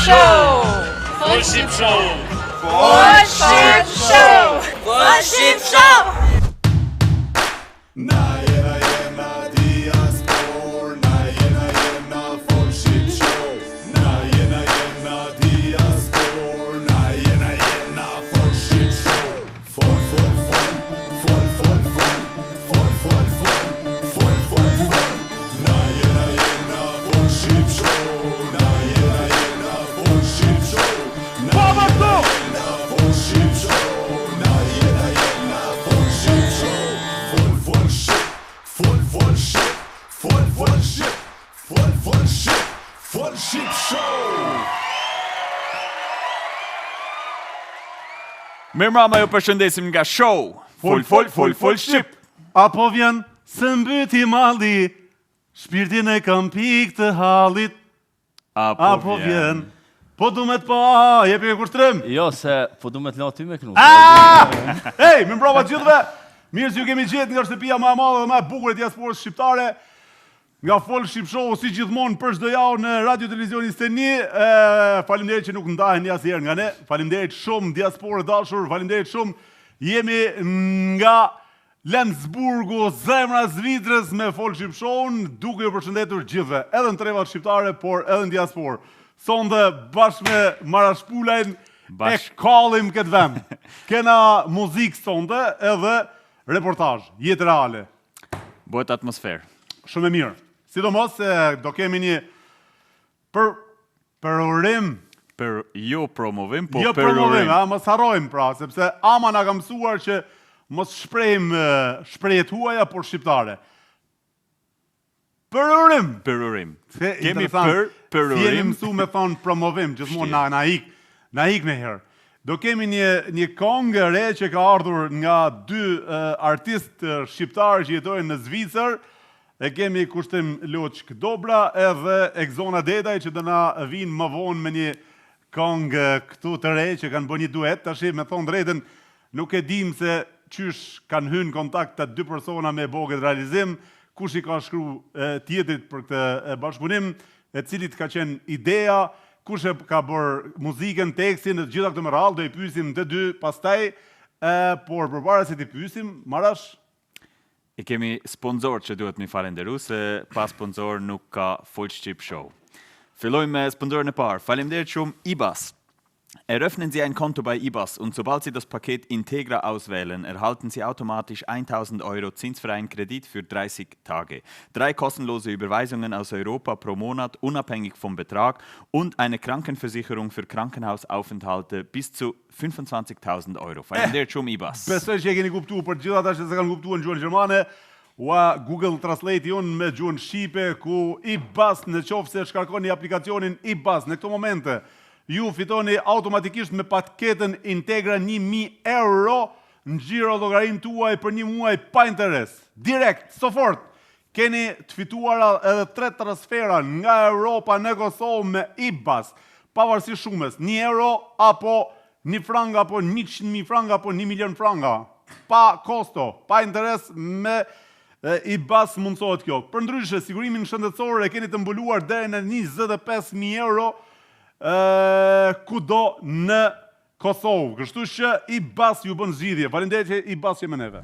Show! Full Ship Show! Full Ship Show! Full Ship Show! Na jena diaspor, na jena Full Ship Show. Na jena diaspor, na jena Full Ship Show. Full Na jena Full Ship Show. Na jena Full Ship Show. Na jena Full Ship Show. Na jena Full Ship Show. Full Ship Show. Mirëmbrëma, ju përshëndesim nga show Full Ship. Apo vjen se mbyti malli, shpirtin e kam pik të hallit. Apo vjen, po du me të pa, jepi e kushtrim. Jo, se po du me të la ty me knu. Hej, mirëmbrëma të gjithëve. Mirë se ju kemi gjetë nga shtëpia më e madhe dhe më e bukur e diasporës shqiptare. Nga Full Ship Show, si gjithmonë për çdo javë në Radio Televizioni Steni. Faleminderit që nuk ndaheni asnjëherë nga ne. Faleminderit shumë diasporë dashur, faleminderit shumë. Jemi nga Lensburgu, zemra e Zvicrës me Full Ship Show, duke ju përshëndetur gjithëve, edhe në trevat shqiptare, por edhe në diasporë. Sonde bashkë me Marashpulajn e kallim këtë vend. Kena muzikë sonde edhe reportazh, jetë reale. Bëhet atmosferë. Shumë e mirë. Sidomos se do kemi një përurim. Jo promovim, po Jo promovim, mos harrojmë pra, sepse ama na ka mësuar që mos shprehim shprehjet huaja, por shqiptare. Përurim. Kemi Jemi përurim. mësu me thonë promovim, gjithmonë na ik në herë. Do kemi një këngë e re që ka ardhur nga dy artistë shqiptarë që jetojnë në Zvicër. E kemi kushtim Loçk Dobra edhe Egzona Dedaj që do na vinë më vonë me një këngë këtu të re që kanë bërë një duet. Tash me thonë drejtën nuk e dim se qysh kanë hyrë kontakt të dy persona me bogët realizim, kush i ka shkruar tjetrit për këtë bashkëpunim, e cilit ka qenë ideja, kush e ka bërë muzikën, tekstin, të gjitha këto me radhë, do i pyesim të dy pastaj, por përpara se t'i pyesim, Marash, E kemi sponsor që duhet mi falenderu, se pa sponsor nuk ka Full Ship Show. Fillojmë me sponsorin e parë. Faleminderit shumë IBAS. Eröffnen Sie ein Konto bei IBAS und sobald Sie das Paket Integra auswählen, erhalten Sie automatisch 1.000 € zinsfreien Kredit für 30 Tage, 3 kostenlose Überweisungen aus Europa pro Monat, unabhängig vom Betrag und eine Krankenversicherung für Krankenhausaufenthalte bis zu 25.000 €. Faleminderit shumë IBAS. Besoj që e keni kuptuar për gjithë ata që se kanë kuptuar në gjuhën gjermane, Google Translate unë me gjuhën shqipe, ku IBAS në qoftë se shkarkoni aplikacionin IBAS në këto momente, ju fitoni automatikisht me paketën Integra 1.000 € në xhiro llogarin tuaj për një muaj pa interes. Direkt, sofort, keni të fituara edhe 3 transfera nga Europa në Kosovë me IBAS, pavarësisht shumës, 1 euro apo 1 franga, apo 100.000 franga, apo 1 milion franga. Pa kosto, pa interes me IBAS mundsohet kjo. Përndryshe, sigurimin shëndetësor e keni të mbuluar deri në 25.000 € kudo në Kosovë. Kështu që IBAS ju bën zgjidhje. Faleminderit që IBAS je me neve.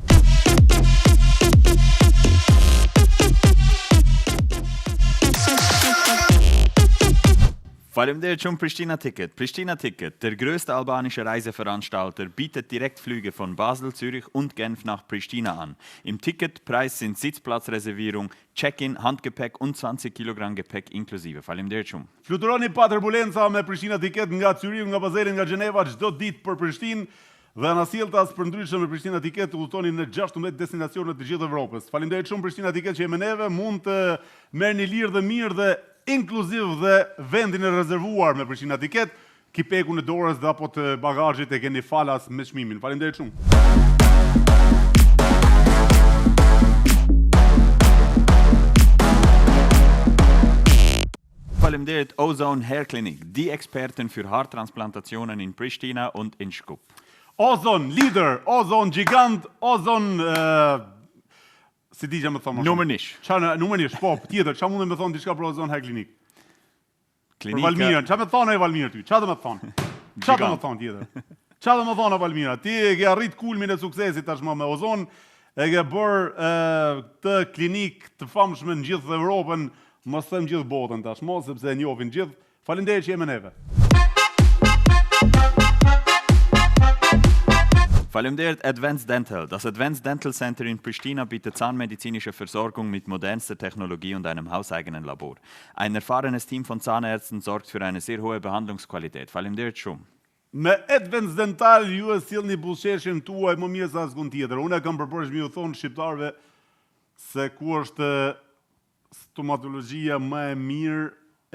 Faleminderit schon Pristina Ticket. Pristina Ticket, der größte albanische Reiseveranstalter, bietet Direktflüge von Basel, Zürich und Genf nach Pristina an. Im Ticketpreis sind Sitzplatzreservierung, Check-in, Handgepäck und 20 Kilogramm Gepäck inklusive. Faleminderit shumë. Fluturoni pa turbulenca me Pristina Ticket nga Zürich, nga Basel, nga Gjeneva, çdo ditë për Prishtinë. Dhe në sjelltas përndryshe me Pristina Ticket udhtoni në 16 destinacione të gjithë Evropës. Faleminderit shumë Pristina Ticket që je me neve, mund të merrni lirë dhe mirë dhe inkluziv dhe vendin e rezervuar me Pristina Ticket, kipekun e dorës dhe apo të bagazhit e keni falas me çmimin. Faleminderit shumë. Faleminderit Ozone Hair Clinic, die Experten für Haartransplantationen in Pristina und in Skop. Ozone Leader, Ozone Gigant, Ozone si di që më thonë. Numërnish. Numërnish, po, tjetër, çfarë mundem të thonë diçka për Ozone Hair Clinic? Për Valmira, çfarë më thonë ai Valmira ty? Çfarë do më thonë? Çfarë do më thonë tjetër? Çfarë do më thonë Valmira? Ti e ke arrit kulmin e suksesit tashmë me Ozon, e ke bërë këtë klinik të famshme në gjithë Evropën, mos them gjithë botën tashmë, sepse e njohin gjithë. Faleminderit që jemi neve. Faleminderit Advanced Dental. Das Advanced Dental Center in Pristina bietet zahnmedizinische Versorgung mit modernster Technologie und einem hauseigenen Labor. Ein erfahrenes Team von Zahnärzten sorgt für eine sehr hohe Behandlungsqualität. Faleminderit shumë. Me Advanced Dental ju e sillni buzëqeshjen tuaj më mirë se asgjë tjetër. Unë kam përpërshëm ju thonë shqiptarëve se ku është stomatologjia më e mirë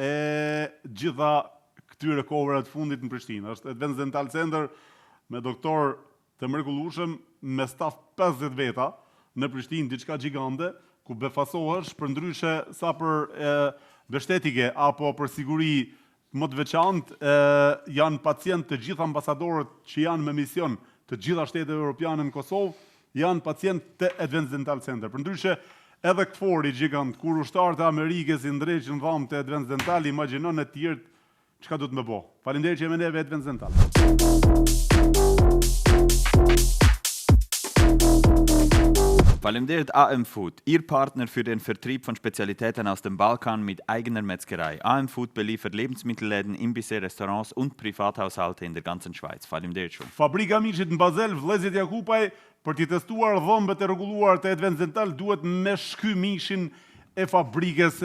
e gjitha këtyre kohëve të fundit në Prishtinë. Është Advanced Dental Center me doktor të mrekullueshëm me staf 50 veta në Prishtinë, diçka gjigande, ku befasohesh për ndryshe sa për beshtetike apo për siguri më të veçantë, janë pacient të gjithë ambasadorët që janë me mision të gjitha shtetet evropiane në Kosovë, janë pacient të Advanced Dental Center. Për ndryshe edhe këtë fori gjigant, kur ushtarët e Amerikës i ndreqin dhamë të Advanced Dental, imagjinon e tjerë çka do të më bo. Faleminderit që jemi neve Advanced Dental. Faleminderit AM Food, Ihr Partner für den Vertrieb von Spezialitäten aus dem Balkan mit eigener Metzgerei. AM Food beliefert Lebensmittelläden, Imbisse, Restaurants und Privathaushalte in der ganzen Schweiz. Faleminderit shumë. Fabrika Miqit në Bazel, vëllezërit Jakupaj, për t'i testuar dhëmbët e rregulluar të Advanced Dental, duhet me shky mishin e fabrikës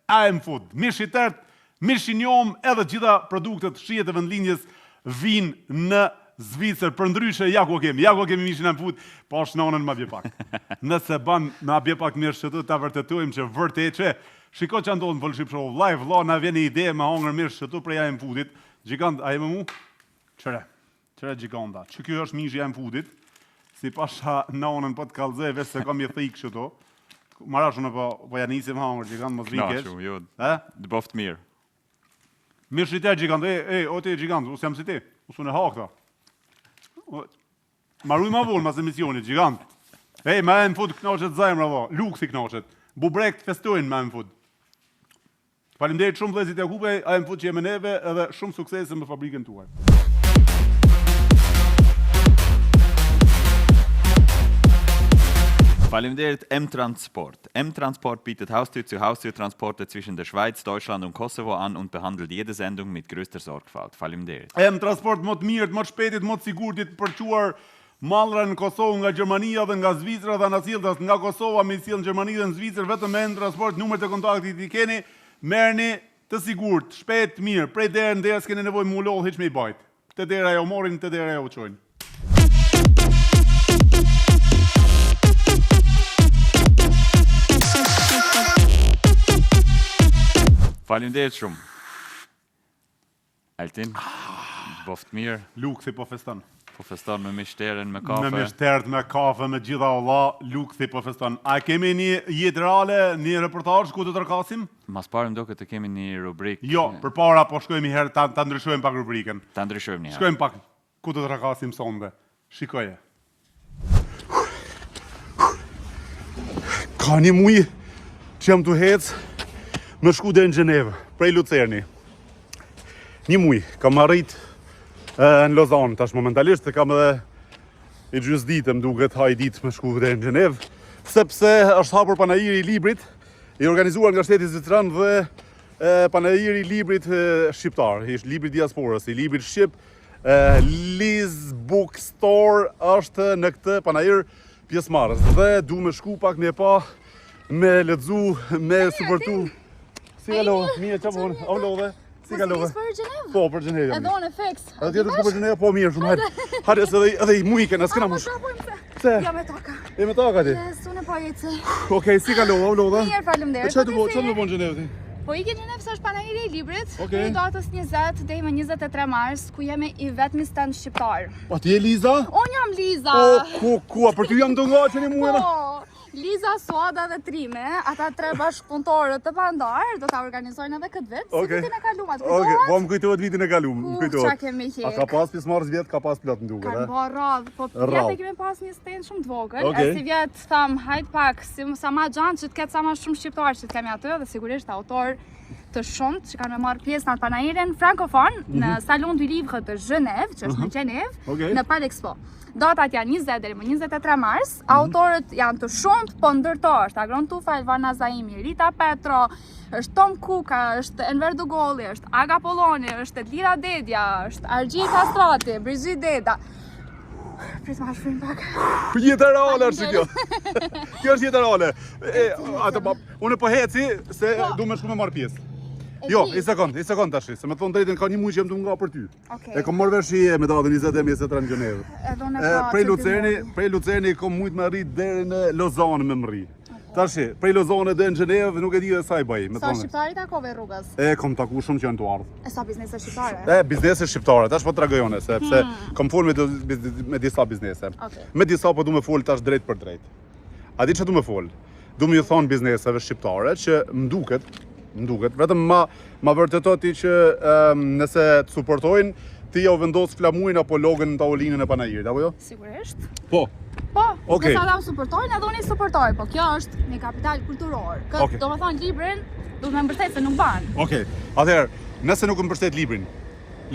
AM Food. Mish i tërtë, mish i njom, edhe gjitha produktet shihet e vendlinjës vinë në Zvicër, për ndryshe, ja ku kemi mishin e fut, pa shnonën ma bje pak. Nëse ban ma bje pak mirë shëtë, ta vërtetojmë që vërtet që, shiko që ndodhë në Vëllship Show live, vla, na vjen një ide me hongër mirë shëtë prej AM Foodit. Gjigant, a jemi mu? Qëre gjiganda. Që kjo është mishi AM Foodit, si pasha nonën po të kalzej, veç se kam je thikë shëto. Marashën e po janisim hongër, gjigant, mos vikesh. Knaqu, jo, dë boft mirë. Mirë shite, gjigant, o ti gjigant, usë jam si ti, usë në hakta. Maruj ma vonë mas emisionit, gjigant. Me AM Food knaqet zajmra, luksi knaqet. Bubrekt festojnë me AM Food. Faleminderit shumë vëllezërit Jakupaj, AM Food që jemi neve, edhe shumë suksese me fabrikën tuaj. Faleminderit M-Transport. M-Transport bietet Haustür-zu-Haustür-Transporte zwischen der Schweiz, Deutschland und Kosovo an und behandelt jede Sendung mit größter Sorgfalt. Faleminderit. M-Transport më të mirët, më të shpejtit, më të sigurtit për quar mallra në Kosovë nga Gjermania dhe nga Zvicra dhe nga siltas nga Kosova me sill në Gjermani dhe në Zvicër, vetëm me M-Transport, numër të kontaktit i keni, merrni të sigurt, shpejt, mirë, prej derë në derë s'keni nevojë më uloll hiç me i bajt. Te dera ajo morin, te dera ajo çojnë. Faleminderit shumë. Altin, boft mirë. Luksi po feston. Po feston me mishteren, me kafe. Me mishtert, me kafe, me gjitha olla, luksi po feston. A kemi një jetë reale, një reportazh ku do të rakasim? Mas parë më duket të kemi një rubrikë. Jo, përpara po shkojmë një herë ta ndryshojmë pak rubrikën. Ta ndryshojmë një herë. Shkojmë pak ku do të rakasim sonde. Shikoje. Ka një muj që jam të hecë me shku dhe në Gjenevë, prej Lucerni. Një muj, kam arrit në Lozan, tash momentalisht, kam edhe i gjys ditë, më duket haj ditë me shku dhe në Gjenevë, sepse është hapur panajiri i librit, i organizuar nga shteti Zvicran dhe panajiri i librit shqiptar, i librit diasporës, i librit shqip, Liz Bookstore është në këtë panajir pjesëmarrës. Dhe du me shku pak një pa, me lexu, me supportu. Si kalove? Mirë, qa përën? O love? Si kalove? Për Gjenevë? Po, për Gjenevë. Edhe unë e fix. Edhe tjetër shku për Gjenevë, po mirë, shumë hajtë. Hajtë, edhe i mujken, as këna mush. Se? Jo me taka. E me taka ti? Unë po jeci. Okej, si kalove, o love? Mirë, faleminderit. Qa të më në Gjenevë ti? Po i ke Gjenevë se është panajiri i librit, Okej. i datës 20 deri më 23 mars, ku jemi i vetmi stand shqiptar. Pa ti e Liza? Unë jam Liza. O, ku, për ty jam të nga që një muajna? Po, Liza, Suada dhe Trime, ata 3 bashkëpunëtorët të pandar, do ta organizojnë edhe këtë vit, si vitin e kaluar. Okej, po më kujtohet vitin e kaluar, më Qa kujtohet. kemi A qejf? ka pas pjesëmarrës vjetë, ka pas plot në duket, Kanë bërë radhë, po Radhë. vjetë e kemi pas një stand shumë të vogël, Okej. e si vjetë tham, hajt pak, sa ma gjanë që të ketë sa ma shumë shqiptarë që të kemi aty, dhe sigurisht autor të shumt që kanë marrë pjesë në atë panajirin frankofon në Salon du Livre të Genève, që është në Gjenevë, në Palexpo. Datat janë 20 deri më 23 mars, autorët janë të shumt, po ndërto është Agron Tufa, Elvana Zaimi, Rita Petro, është Tom Kuka, është Enver Dugolli, është Aga Polloni, është Lira Dedja, është Argjit Kastrati, Brigitte Deda. Prit ma shfrim pak. Jetë reale është kjo. Kjo është jetë reale. Unë po heci se du me shku me marrë pjesë. Jo, i sekund tash, se me thonë drejtën ka një muj që më të nga për ty. E kom marrë vesh me datën 20-23 në Gjenevë. Prej Lucerni kom mujt me rrit deri në Lozane me më rri. Tash, prej Lozane dhe në Gjenevë nuk e di dhe sa i bëj. Sa shqiptarit akove rrugës? Kom taku shumë që janë të ardhë. E sa biznese shqiptare? Biznese shqiptare, tash po të regojone, sepse kom fol me disa biznese. Me disa po du me fol tash drejt për drejt. A di që du me fol? Du me ju thonë bizneseve shqiptare që mduket, vetëm ma vërtetoj ti që nëse të suportojnë, ti ja u vendos flamurin apo logën në tavolinën e panajirit, apo jo? Sigurisht. Po, nëse ata u suportojnë, edhe unë i suportoj, po kjo është një kapital kulturor. Këtë do me thonë librin, du me mbështet se nuk banë. Okej, atëherë, nëse nuk mbështet librin,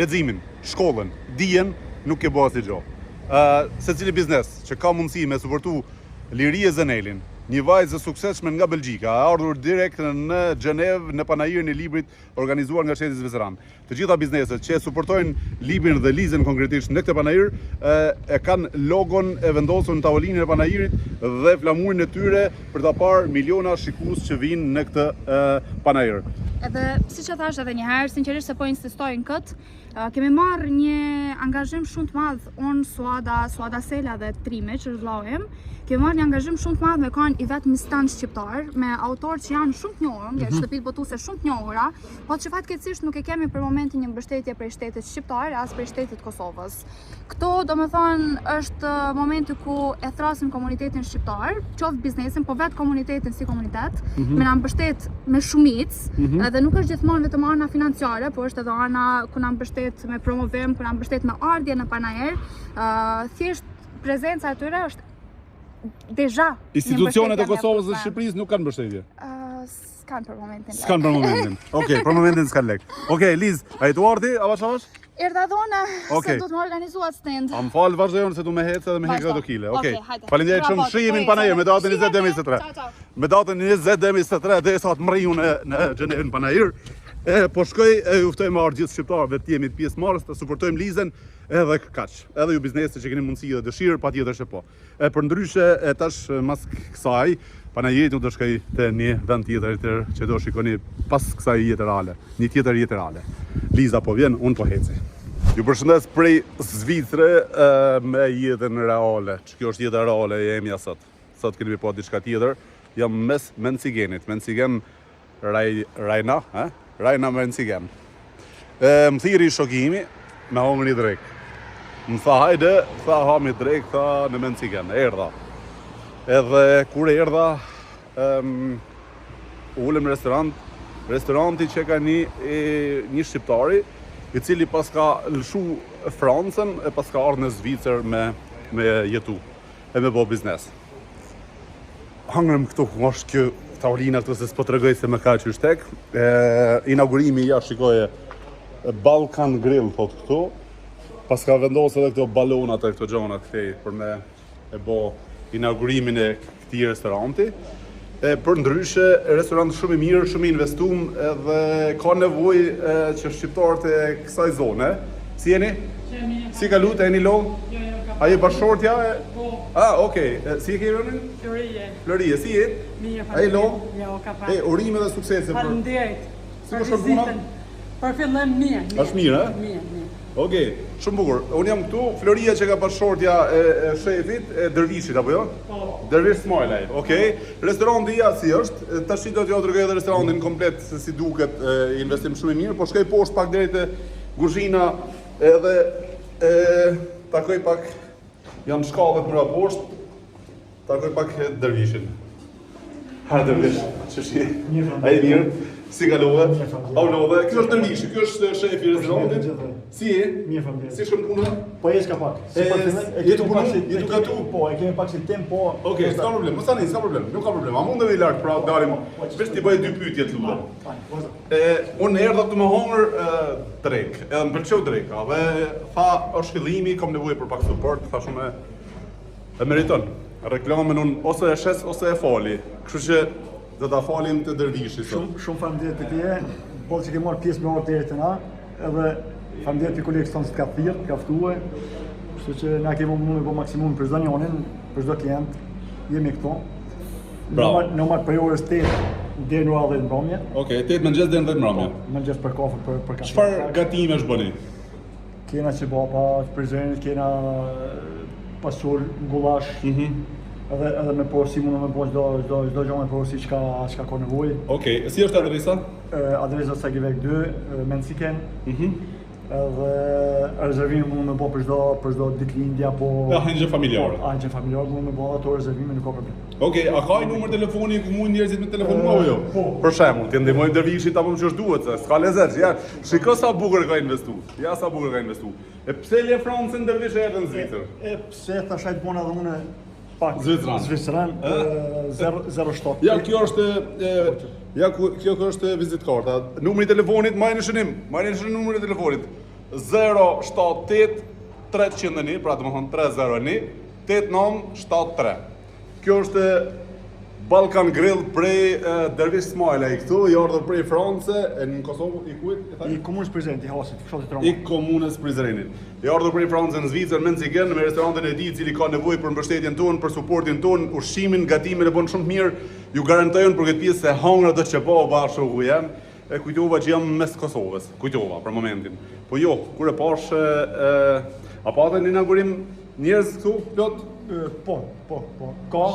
leximin, shkollën, dijen, nuk ke bëha si gjo. Se cili biznes që ka mundësi me suportu Liri e Zenelin, një vajzë suksesshme nga Belgjika, ardhur direkt në Gjenevë në panajirin e librit organizuar nga shteti zviceran. Të gjitha bizneset që suportojnë librin dhe Lizën konkretisht në këtë panajir, e kanë logon e vendosur në tavolinën e panajirit dhe flamurin e tyre për ta parë miliona shikues që vinë në këtë panajir. Edhe, si që thash edhe njëherë, sinqerisht se po insistojnë këtë, kemi marrë një angazhim shumë të madh, unë, Suada Sela dhe Trime që vëllaujmë, kemi marrë një angazhim shumë të madh me kanë i vetëm stand shqiptar, me autorë që janë shumë të njohur, nga shtëpitë botuese shumë të njohura, po që fatkeqësisht nuk e kemi për momentin një mbështetje prej shtetit shqiptar as prej shtetit Kosovës. Këto do me thonë është momenti ku e thrasim komunitetin shqiptar, qoftë biznesin, po vetë komunitetin si komunitet, me na mbështet me shumicë, edhe nuk është gjithmonë vetëm ana financiare, po është edhe ana ku na mbështet me promovim, ku na mbështet me ardhje në panajer, thjesht prezenca e tyre është deja. Institucionet e Kosovës dhe Shqipërisë nuk kanë mbështetje? S'kanë për momentin lek. S'kanë për momentin. Okej, për momentin s'kanë lek. Okej, Liz, a i të ardi, avash? Erdha dhona, se du të më organizuat stand. A më falë vazhdojnë se du me hecë edhe me hekë do kile. Okej, hajde. faleminderit shumë, shihimin panajir me datën 20-23. Me datën 20-23 dhe sa të mriju në Gjenevë në panajir. Po shkoj e uftoj me ardhë gjithë shqiptarëve të jemi të pjesë marrës, të suportojmë Lizën edhe kaq. Edhe ju biznese që keni mundësi dhe dëshirë, pa tjetër që po. Për ndryshe, tash mas kësaj, panajirit nuk do shkoj të një vend tjetër që do shikoni pas kësaj jetë reale. Një tjetër jetë reale. Liza po vjen, unë po heci. Ju përshëndes prej Zvicre me jetën reale. Që kjo është jetë reale e emja sot. Sot keni po diçka tjetër. Jam mes Mencigenit. Mencigen Rajna, Rajna Mencigen. Më thiri shokimi me hongër i drek. Më tha hajde, tha hami drek, tha në Mencigen. Erdha. Edhe kur erdha, ulem restoranti që ka një shqiptari, i cili pas ka lëshu Francën e pas ka ardhë në Zvicër me jetu e me bo biznes. Hangërëm këtu ku është kjo tavolina këtu se s'po të regoj se me ka që shtek. Inaugurimi ja shikoje Balkan Grill, thot këtu. Pas ka vendosë edhe këto balonat e këto gjonat këtej për me e bo inaugurimin e këtij restoranti. Për ndryshe, restorant shumë i mirë, shumë i investum edhe ka nevojë që shqiptarët e kësaj zone. Si jeni? Si ka lutë, e një lo? A je bashkëshortja? Po. Okej. Si e ke rënin? Florije, si jetë? Mirë, a je lo? Jo, ka pa. Urime dhe suksese. Faleminderit. Si po shkon puna? Për fillim mirë. Është mirë, a? Mirë. Okej, shumë bukur. Unë jam këtu, Floria që ka bashkëshortja e shefit, e Dervishit, apo jo? Po. Dervish Smajlaj, okej. Restoranti ja si është, tash do t'ju tregoj edhe restorantin komplet se si duket, investim shumë i mirë, po shkoj poshtë pak deri te kuzhina edhe takoj pak janë shkallët mëra poshtë, takoj pak Dervishin. Ha Dervish, ç'është? Ai mirë. Si kalove? Aulove. Ky është Dervishi, ky është shefi i restorantit. Si je? Mirë familje. Si shkon puna? Po e s'ka pak. Je tu punu? Je tu gatu? Po, e kemi pak si temp, po. Okej, s'ka problem. Mos tani, s'ka problem. Nuk ka problem. A mundemi lart pra dalim. Vetë ti bëj dy pyetje të lutem. Unë erdha këtu me hongër drek. Edhe më pëlqeu dreka. Dhe tha, është fillimi, kam nevojë për pak suport, thash unë e meriton. Reklamën unë ose e shes ose e fali. Kështu që do ta falim të Dervishi sot. Shumë faleminderit të tje. Po që ke marrë pjesë me orë deri te na, edhe faleminderit të kolegës tonë që ka thirrë, ka ftuar. Kështu që na kemi mundur me bë maksimum për çdo njonin, për çdo klient. Jemi këtu. Bravo. Në marrë për orës 8 deri në orën 10 mbrëmje. Okej, 8 mëngjes deri në 10 mbrëmje. Mëngjes për kafe, për kafe. Çfarë gatimesh bëni? Kena çibapa, prezrenit, kena pasur, gullash. Edhe me porosi mundu me bo çdo gjë me porosi çka ka nevojë. Okej, si është adresa? Adresa Sagivek 2, Menciken. Edhe rezervimin mundu me bo për çdo ditëlindje apo Hëngjë familjare. Hëngjë familjare mundu me bo ato rezervime, nuk ka problem. Okej, a ka numër telefoni ku mund njerëzit me telefonu apo jo? Po. Për shembull, ti ndihmojmë Dervishit apo më ç'është duhet, se s'ka lezet. Ja, shiko sa bukur ka investuar. Ja sa bukur ka investuar. E pse le Francën Dervish erdhën në Zvicër? E pse thashaj të bona edhe unë pak Zvicran. 07. Ja, kjo është vizitkarta. Numri i telefonit, marrni shënim. Marrni shënim numrin e telefonit. 078 301, pra domethënë 301 8973. Kjo është Balkan Grill prej Dervish Smile ai këtu, i ardhur prej France, në Kosovë, i kujt? I komunës prezident, i Hasit, fshatit Roma. I komunës Prizrenit. I ardhur prej France në Zvicër, Menciken, me restorantin e tij, i cili ka nevojë për mbështetjen tonë, për suportin tonë, ushqimin, gatimin e bën shumë të mirë. Ju garantojnë për këtë pjesë se hëngra do të çepo bashkë ku jam. E kujtova që jam mes Kosovës. Kujtova për momentin. Po jo, kur e pash a patën në inaugurim njerëz këtu plot? Po. Ka.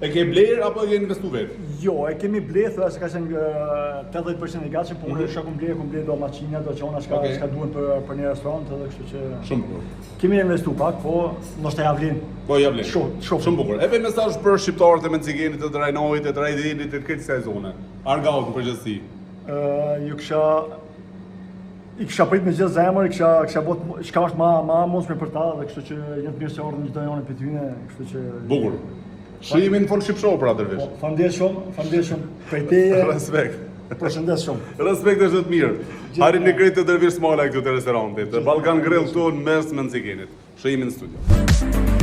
E ke bler apo e ke investu vetë? Jo, e kemi bler, thua se ka qenë 80% i gatshëm, por unë kum bler do maqina, do çona çka duhen për një restorant, edhe kështu që Shumë bukur. kemi investu pak, po ndoshta ja vlen. Po ja vlen. Shumë bukur. E bëj mesazh për shqiptarët e Mencikenit, të Drejnojit, të Drejdenit, të këtë kësaj zone. Argaut në përgjithësi. I kisha prit me gjithë zemër, i kisha bot çka është ma mundshme për ta, dhe kështu që jetë mirë se ardhën çdo janë për tyne, kështu që Bukur. Shimin fol ship show për Dervish. Faleminderit shumë prej teje. Respekt. Përshëndes shumë. Respekt është të mirë. Harini krejt të Dervish Smile këtu te restoranti. Balkan Grill këtu në mes Mencikenit. Shimin në studio.